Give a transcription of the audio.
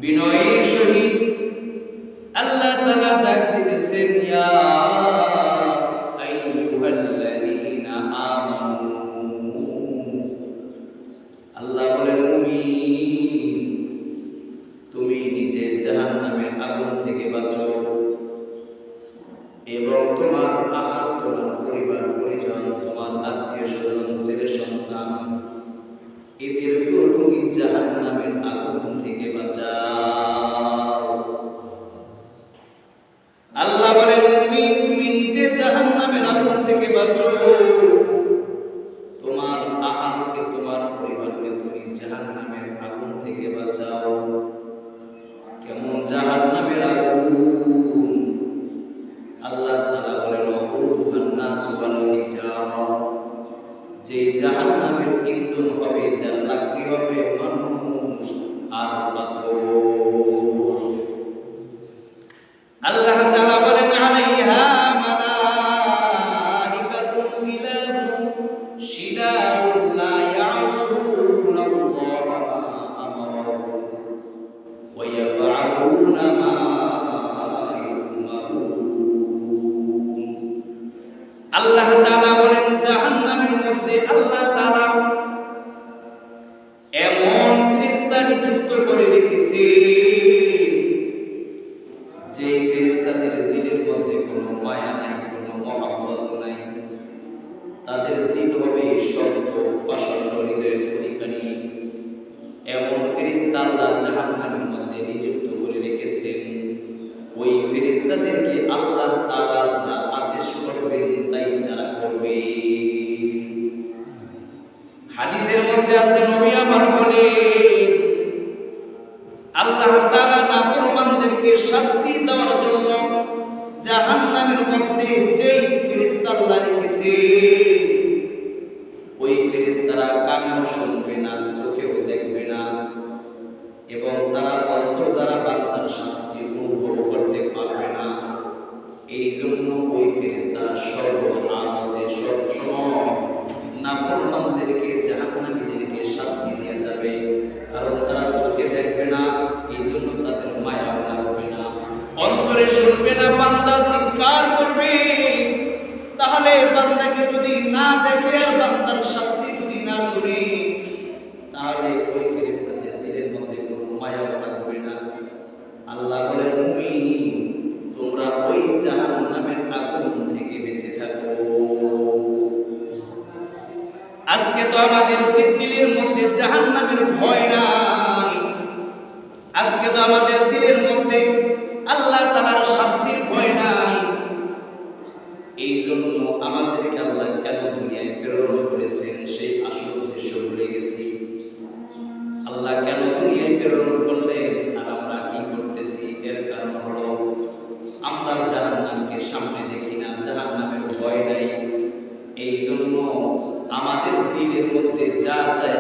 বিনয়ের সহিত আল্লাহ তাআলা ডাক দিতেছেন, ইয়া আইয়ুহাল্লাযীনা আমানু। আল্লাহ বলেন, মুমিন তুমি নিজে জাহান্নামের আগুন থেকে বাঁচো এবং তোমার আহার, তোমার পরিবার পরিজন, তোমার আত্মীয় স্বজন, ছেলে সন্তান, এদেরকেও তুমি জাহান্নামের আগুন থেকে বাঁচাও। আল্লাহ বলেন, তুমি নিজে জাহান্নামের আগুন থেকে বাঁচো, তোমার আহারকে, তোমার পরিবারকে তুমি জাহান্নামের আগুন থেকে বাঁচাও। কেমন জাহান্নামের আগুন? আল্লাহ তাআলা বলেন, ওয়াকুদুহান নাসু ওয়াল হিজারা, যে জাহান্নামের ইন্ধন হবে, যার লাকড়ি হবে মানুষ আর পাথর। আল্লাহ তাআলা বলেন, আলাইহা মালাইকাতুন গিলাযুন শিদাদুন লা ইয়াসুনাল্লাহা মা আমারাহুম ওয়া ইয়াফআলুনা মা ইউমারুন। আল্লাহ তাআলা বলেন, জাহান্নামের মধ্যে আল্লাহ তাআলা এমন ফেরেশতা নিযুক্ত করে রেখেছে যে ফেরেশতাদের দিলের মধ্যে কোনো মায়া নাই, কোনো মহব্বত নাই। তাদের দিল হবে শক্ত, পাষণ্ড হৃদয়ের অধিকারী। এমন ফেরেশতা আল্লাহ জাহান্নামের মধ্যে নিযুক্ত করে রেখেছেন। ওই ফেরেশতাদেরকে আল্লাহ তাআলা যা আদেশ করবেন তাই তারা করবে। হাদিসের মধ্যে আছে, নবী আমার বলেন, আল্লাহ তাআলা নাফরমানদেরকে শাস্তি দেওয়ার জন্য জাহান্নামের মধ্যে যেই ফেরেশতা আল্লাহ রেখেছে, ওই ফেরেশতারা কানেও শুনবে না, চোখেও দেখবে না, এবং তারা অন্তর দ্বারা বান্দার শাস্তি অনুভব করতে পারবে না। এই জন্য ওই ফেরেশতারা সর্বহালাতে সবসময় নাফরমানদেরকে, জাহান্নামীদেরকে শাস্তি দিয়ে যাবে। কারণ তারা চোখে দেখবে না, এই জন্য তাদের মায়া লাগবে না, অন্তরে শুনবে না, বান্দা চিৎকার করবে। তাহলে বান্দাকে যদি না দেখে আর বান্দার শাস্তি যদি না শুনে, তাহলে ওই ফেরেশতাদের দিলের মধ্যে কোনো মায়া লাগবে না। আল্লাহ বলেন, মুমিন তোমরা ওই জাহান্নামের আগুন থেকে বেঁচে থাকো। আজকে তো আমাদের দিলের মধ্যে জাহান্নামের ভয় নাই। আজকে তো আমাদের দিলের মধ্যে আল্লাহ তাআলার শাস্তির ভয় নাই। এই জন্য আমাদেরকে আল্লাহ কেন দুনিয়ায় প্রেরণ করেছেন সেই আসল উদ্দেশ্য ভুলে গেছি। আল্লাহ কেন দুনিয়ায় প্রেরণ করলেন আর আমরা কি করতেছি? এর কারণ হলো আমরা জাহান্নামকে সামনে দেখি না, জাহান্নামের ভয় নাই। এই জন্য আমাদের দিলের মধ্যে যা চায়